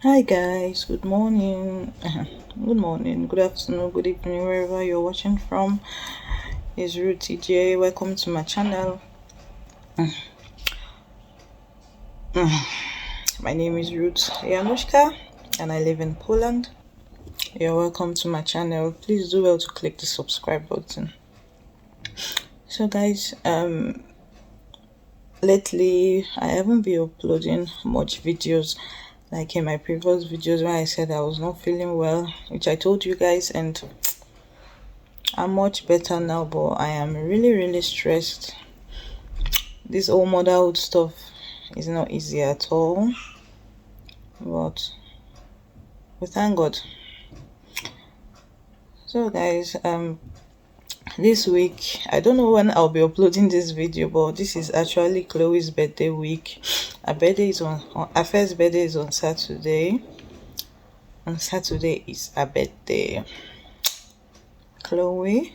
Hi guys, good morning, good morning, good afternoon, good evening, wherever you're watching from. It's Ruth TJ. Welcome to my channel. My name is Ruth Januszka and I live in Poland. You're welcome to my channel. Please do well to click the subscribe button. So guys, lately I haven't been uploading much videos like in my previous videos when I said I was not feeling well, which I told you guys, and I'm much better now, but I am really stressed. This whole motherhood stuff is not easy at all, but we thank God. So guys, this week I don't know when I'll be uploading this video, but this is actually Chloe's birthday week. Her birthday is on her first birthday is on Saturday. On Saturday is her birthday. Chloe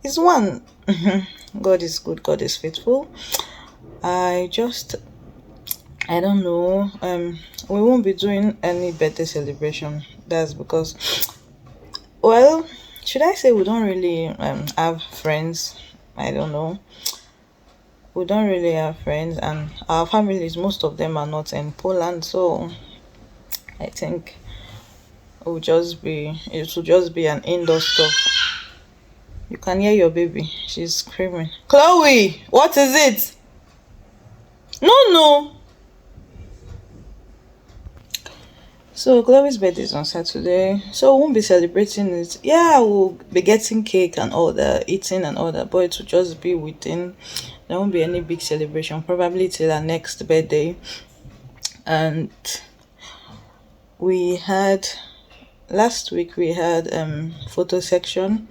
is one. God is good, God is faithful. I don't know. We won't be doing any birthday celebration. That's because, well, should I say we don't really have friends? I don't know. We don't really have friends, and our families, most of them are not in Poland. So I think it will just be an indoor stuff. You can hear your baby. She's screaming. Chloe, what is it? No, no. So Chloe's birthday is on Saturday, so we won't be celebrating it. Yeah, we'll be getting cake and all that, eating and all that, but it will just be within. There won't be any big celebration, probably till our next birthday. And we had last week we had photo section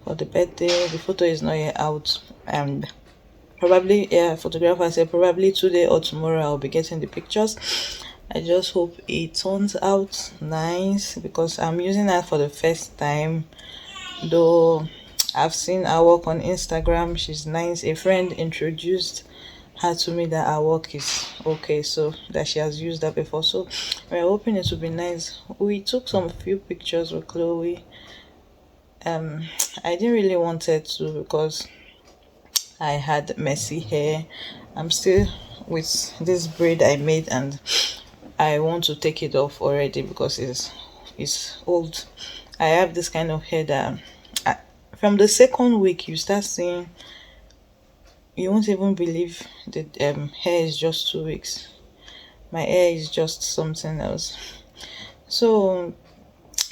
for the birthday. The photo is not yet out, and probably, yeah, photographer said probably today or tomorrow I'll be getting the pictures. I just hope it turns out nice because I'm using that for the first time. Though I've seen her work on Instagram, she's nice. A friend introduced her to me that her work is okay, so that she has used that before. So we're hoping it will be nice. We took some few pictures with Chloe. I didn't really want it to because I had messy hair. I'm still with this braid I made, and I want to take it off already because it's old. I have this kind of hair that from the second week you start seeing, you won't even believe that hair is just 2 weeks. My hair is just something else. So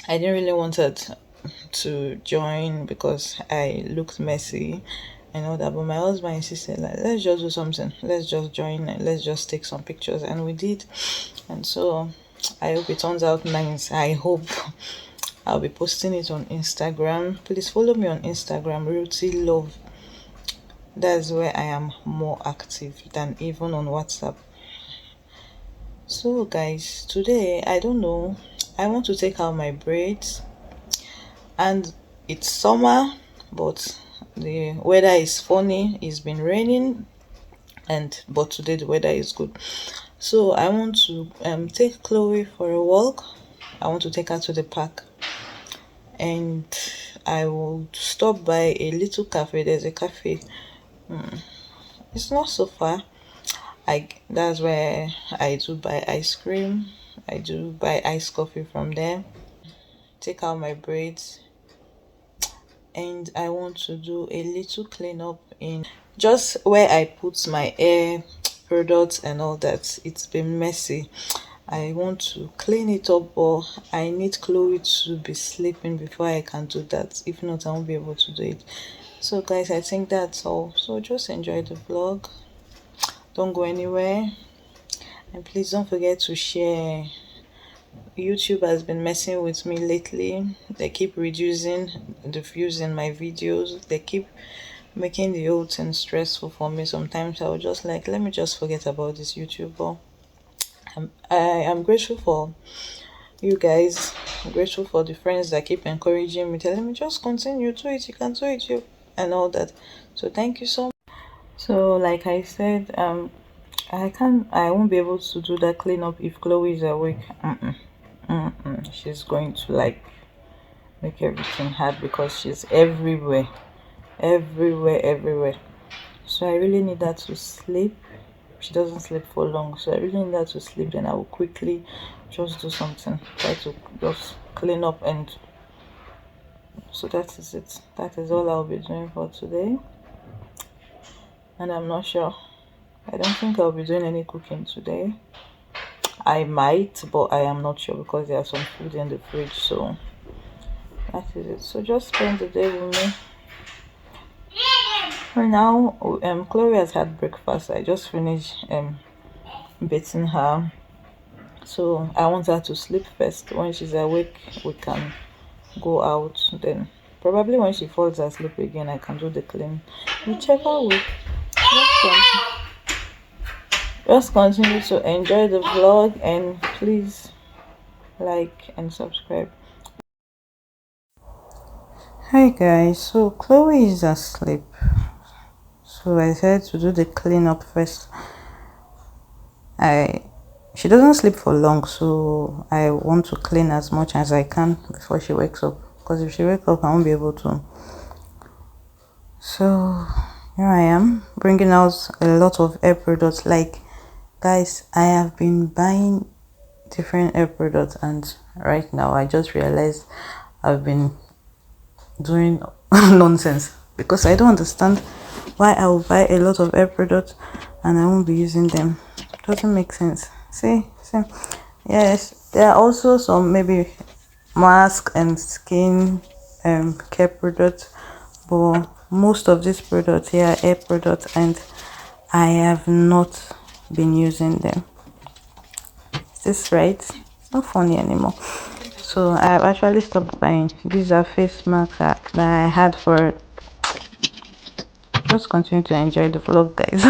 I didn't really wanted to join because I looked messy and all that. But my husband insisted, like, let's just do something. Let's just join and let's just take some pictures. And we did. And so I hope it turns out nice. I hope I'll be posting it on Instagram. Please follow me on Instagram, Ruthie Love. That's where I am more active than even on WhatsApp. So guys, today I don't know. I want to take out my braids, and it's summer, but the weather is funny. It's been raining, but today the weather is good. So I want to take Chloe for a walk. I want to take her to the park, and I will stop by a little cafe. There's a cafe. It's not so far. That's where I do buy ice cream. I do buy iced coffee from there. Take out my braids, and I want to do a little cleanup in just where I put my hair products and all that. It's been messy. I want to clean it up, but I need Chloe to be sleeping before I can do that. If not, I won't be able to do it. So guys, I think that's all. So just enjoy the vlog. Don't go anywhere, and please don't forget to share. YouTube has been messing with me lately. They keep reducing the views in my videos. They keep making the whole thing stressful for me. Sometimes I will just like, let me just forget about this YouTube. But I am grateful for you guys. I'm grateful for the friends that keep encouraging me, telling me just continue, do it, you can do it, you and all that. So thank you so much. So like I said, I won't be able to do that cleanup if Chloe is awake. She's going to like make everything hard because she's everywhere, everywhere. So I really need her to sleep. She doesn't sleep for long, so I really need her to sleep. Then I will quickly just do something, try to just clean up, and so that is it. That is all I'll be doing for today. And I'm not sure. I don't think I'll be doing any cooking today. I might, but I am not sure because there are some food in the fridge. So that is it. So just spend the day with me. For now, Chloe has had breakfast. I just finished bathing her. So I want her to sleep first. When she's awake, we can go out. Then probably when she falls asleep again, I can do the clean. Whichever way. Just continue to enjoy the vlog and please like and subscribe. Hi guys, so Chloe is asleep. So I decided to do the cleanup first. She doesn't sleep for long, so I want to clean as much as I can before she wakes up. Because if she wakes up, I won't be able to. So here I am bringing out a lot of hair products. Like guys, I have been buying different hair products, and right now I just realized I've been doing nonsense because I don't understand why I will buy a lot of hair products and I won't be using them. It doesn't make sense. See, yes, there are also some maybe mask and skin care products, but most of these products here are hair products and I have not been using them. Is this right? It's not funny anymore. So I've actually stopped buying. These are face masks that I had for. Just continue to enjoy the vlog, guys.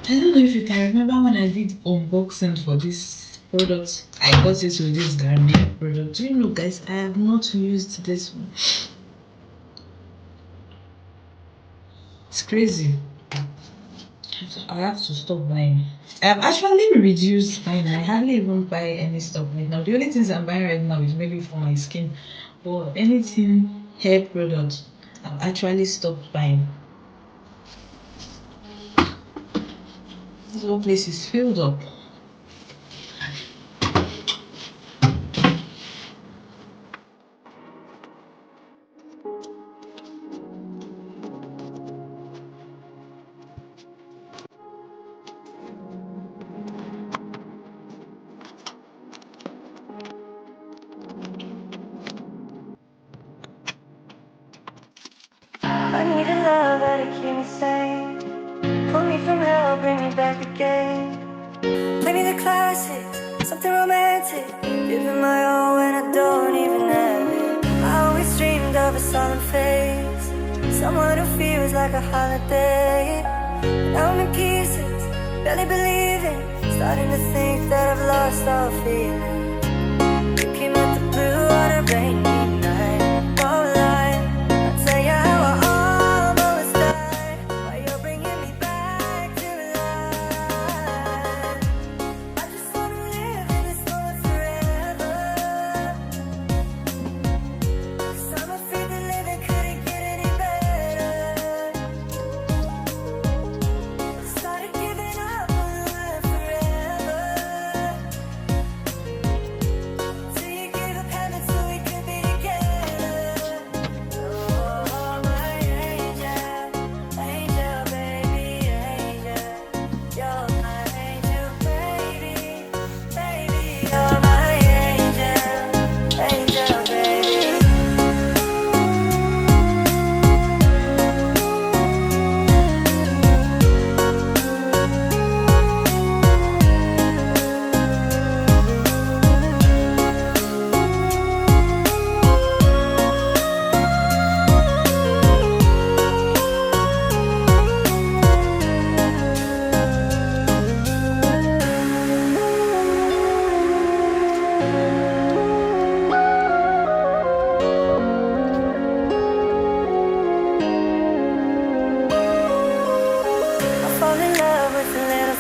I don't know if you can remember when I did unboxing for this product. I got it with this Garnier product. Do you know, guys, I have not used this one. It's crazy. I have to stop buying. I've actually reduced buying. I hardly even buy any stuff right now. The only things I'm buying right now is maybe for my skin. But anything hair product, I've actually stopped buying. This whole place is filled up. I need a love that'll keep me sane. Pull me from hell, bring me back again. Play me the classics, something romantic. Giving my all when I don't even have it. I always dreamed of a solemn face, someone who feels like a holiday. Now I'm in pieces, barely believing, starting to think that I've lost all feeling. Looking at the blue on a rainy night, won't lie, I'll tell you how I almost died, while you're bringing me back to life. I just wanna live in this moment forever, 'cause I'm afraid that living couldn't get any better. I started giving up on life forever, till you gave up heaven so we could be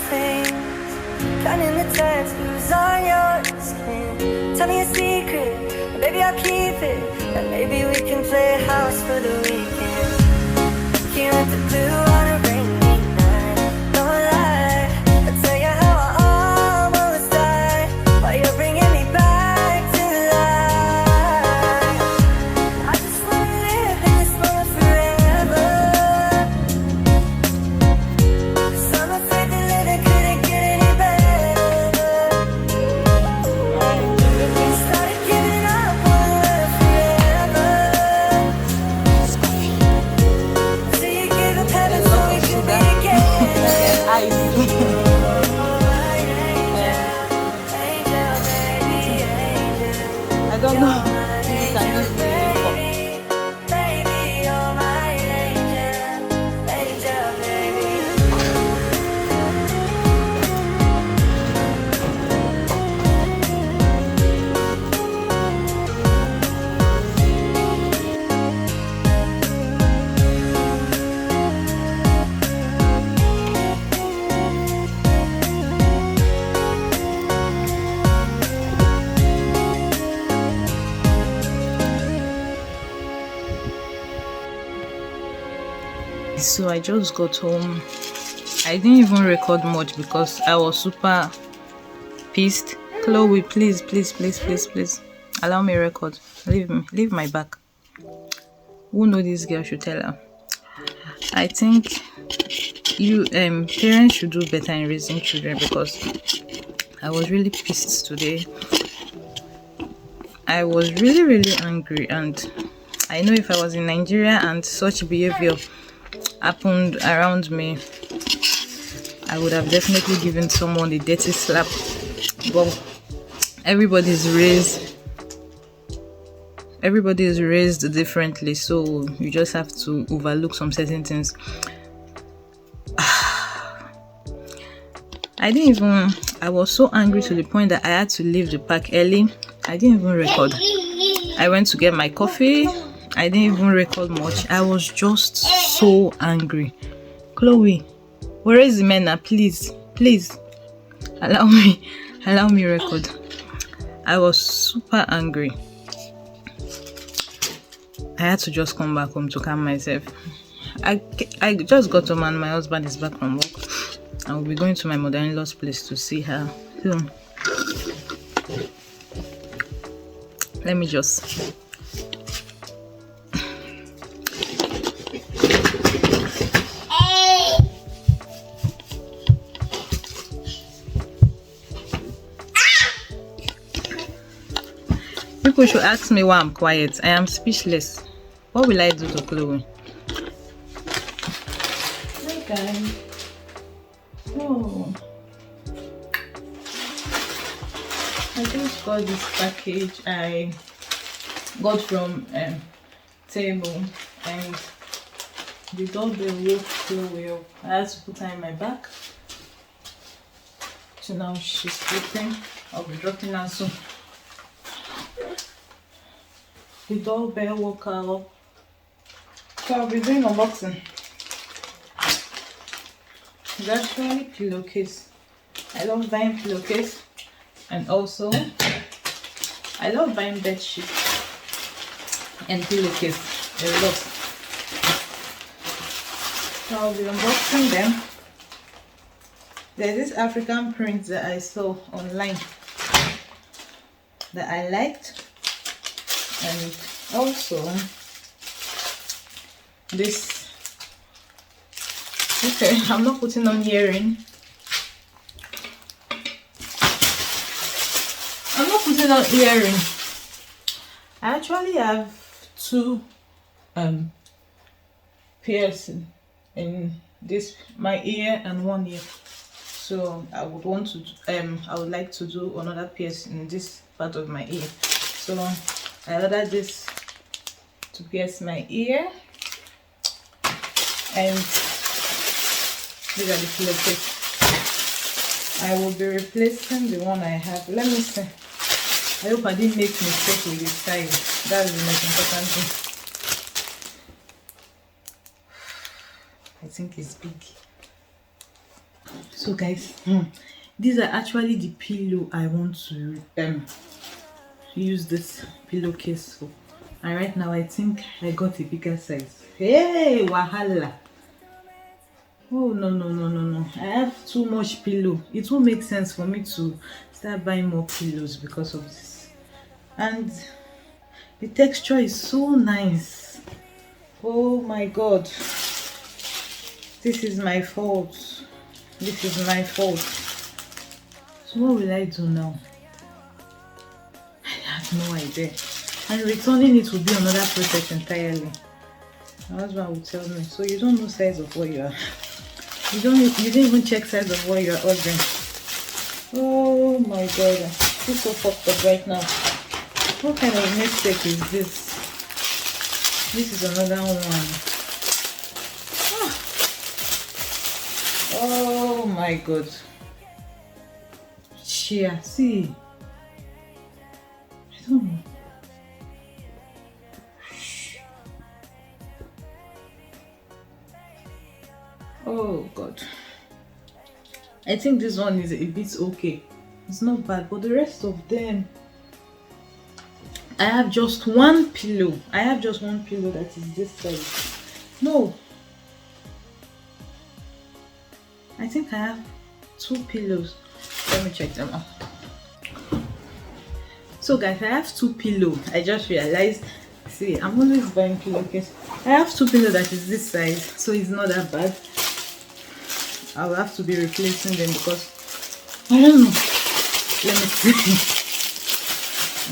things, counting the tattoos on your skin. Tell me a secret, and baby I'll keep it, and maybe we can play house for the weekend. Here at the blue on a rainy night, no lie, I'll tell you how I almost died while you're bringing me back to life. I just wanna live in this moment forever. I'm afraid the living couldn't get any better. We started giving up on love forever. So you gave up heaven so we could be together. Angel, baby, angel. I don't know if you can use the cup. Baby, you're my angel. Angel, baby. So I just got home. I didn't even record much because I was super pissed. Chloe, please allow me record. Leave my back. Who know this girl should tell her. I think you parents should do better in raising children, because I was really pissed today. I was really angry, and I know if I was in Nigeria and such behavior happened around me, I would have definitely given someone a dirty slap. But everybody is raised differently, so you just have to overlook some certain things. I was so angry to the point that I had to leave the park early. I didn't even record. I went to get my coffee. I didn't even record much. I was just so angry. Chloe, where is the man now? Please allow me record. I was super angry. I had to just come back home to calm myself. I just got home and my husband is back from work. I will be going to my mother-in-law's place to see her. So, let me just... People should ask me why I'm quiet. I am speechless. What will I do to Chloe? Hi guys. Oh, I just got this package I got from Table, and the doorbell woke Chloe up. I had to put her in my back. So now she's sleeping. I'll be dropping her soon. The doorbell woke her up. So I'll be doing unboxing. It's actually pillowcase. I love buying pillowcase, and also I love buying bed sheets and pillowcase a lot. So I'll be unboxing them. There's this African print that I saw online that I liked, and also this. Okay, I'm not putting on earring. I actually have two piercing in this, my ear and one ear. So I would like to do another piercing in this part of my ear. So I ordered this to pierce my ear, and these are the pillowcase. I will be replacing the one I have. Let me see. I hope I didn't make mistake with the size. That's the most important thing. I think it's big. So guys, these are actually the pillow I want to use this pillowcase for, and right now I think I got a bigger size. Hey, wahala. Oh no no no no no, I have too much pillow. It won't make sense for me to start buying more pillows because of this. And the texture is so nice. Oh my god, this is my fault. This is my fault. So what will I do now? I have no idea. And returning it will be another process entirely. My husband will tell me, so you don't know size of what you are. You didn't even check size of what you are ordering. Oh my god, I'm so fucked up right now. What kind of mistake is this? This is another one. Oh my god. Chia, see. I don't know. Oh god. I think this one is a bit okay. It's not bad, but the rest of them, I have just one pillow. I have just one pillow that is this size. No. I think I have two pillows. Let me check them out. So guys, I have two pillows. I just realized. See, I'm always buying pillowcase. I have two pillows that is this size, so it's not that bad. I'll have to be replacing them because I don't know. Let me see.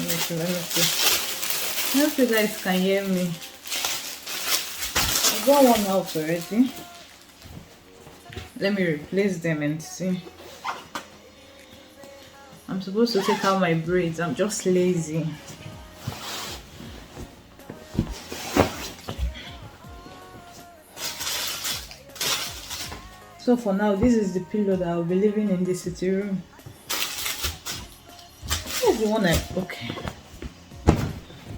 Let me see. I hope you guys can hear me. I got one out already. Let me replace them and see. I'm supposed to take out my braids. I'm just lazy. So for now, this is the pillow that I'll be living in the city room. Here's the one okay.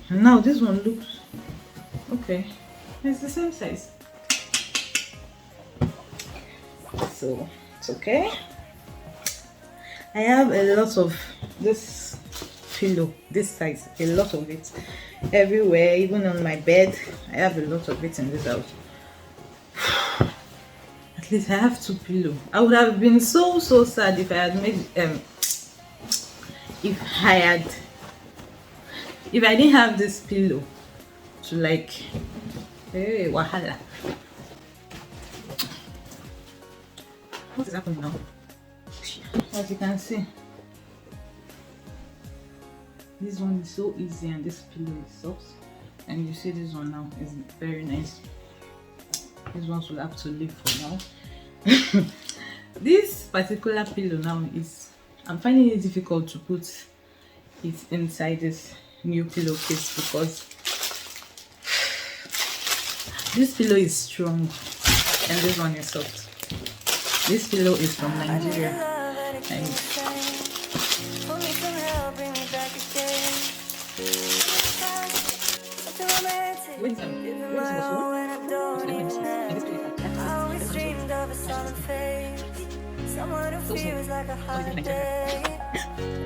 And now this one looks okay. It's the same size. So it's okay. I have a lot of this pillow, this size, a lot of it everywhere, even on my bed. I have a lot of it in this house. At least I have two pillows. I would have been so sad if I had made if I didn't have this pillow to like, hey, wahala. What is happening now? As you can see, this one is so easy and this pillow is soft, and you see this one now is very nice. These ones will have to live for now. This particular pillow now is, I'm finding it difficult to put it inside this new pillowcase because this pillow is strong and this one is soft. This pillow is from Nigeria and someone who feels like a holiday.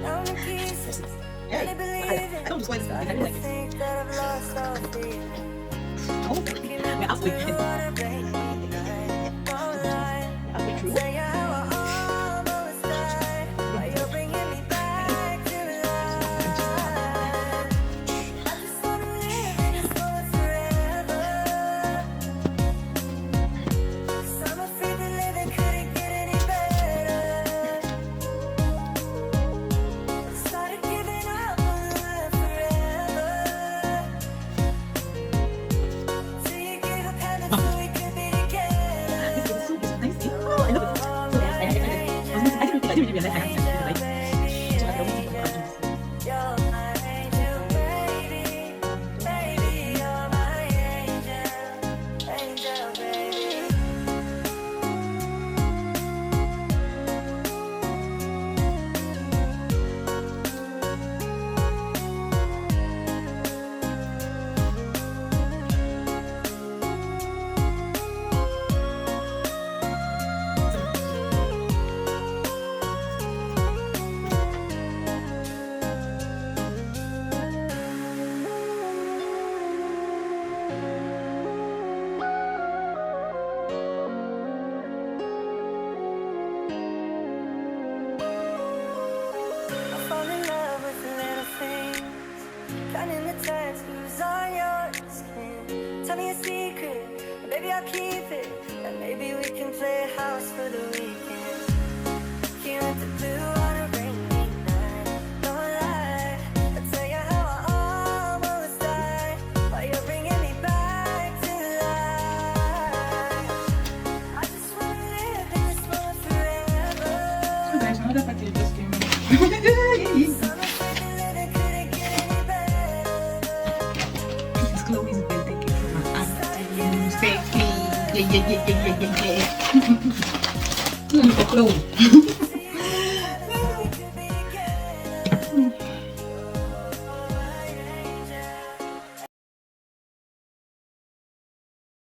Now I'm in pieces. Really believe it. I think that I've lost all feeling. Looking at you on a rainy night. Online. Say how I almost died. But you're bringing me back to life. I just wanna live in this moment forever. 'Cause I'm afraid that living couldn't get any better. Started giving up on life forever. Till you gave up having I'll keep it, and maybe we can play house for the weekend. Here at the blue on a rainy night, don't lie, I'll tell you how I almost died, while you're bringing me back to life. I just wanna live in this moment forever. So guys, another package just came in. So much better that I couldn't get any better. It's Chloe's birthday cake from my aunt. Birthday. Yeah. Chloe.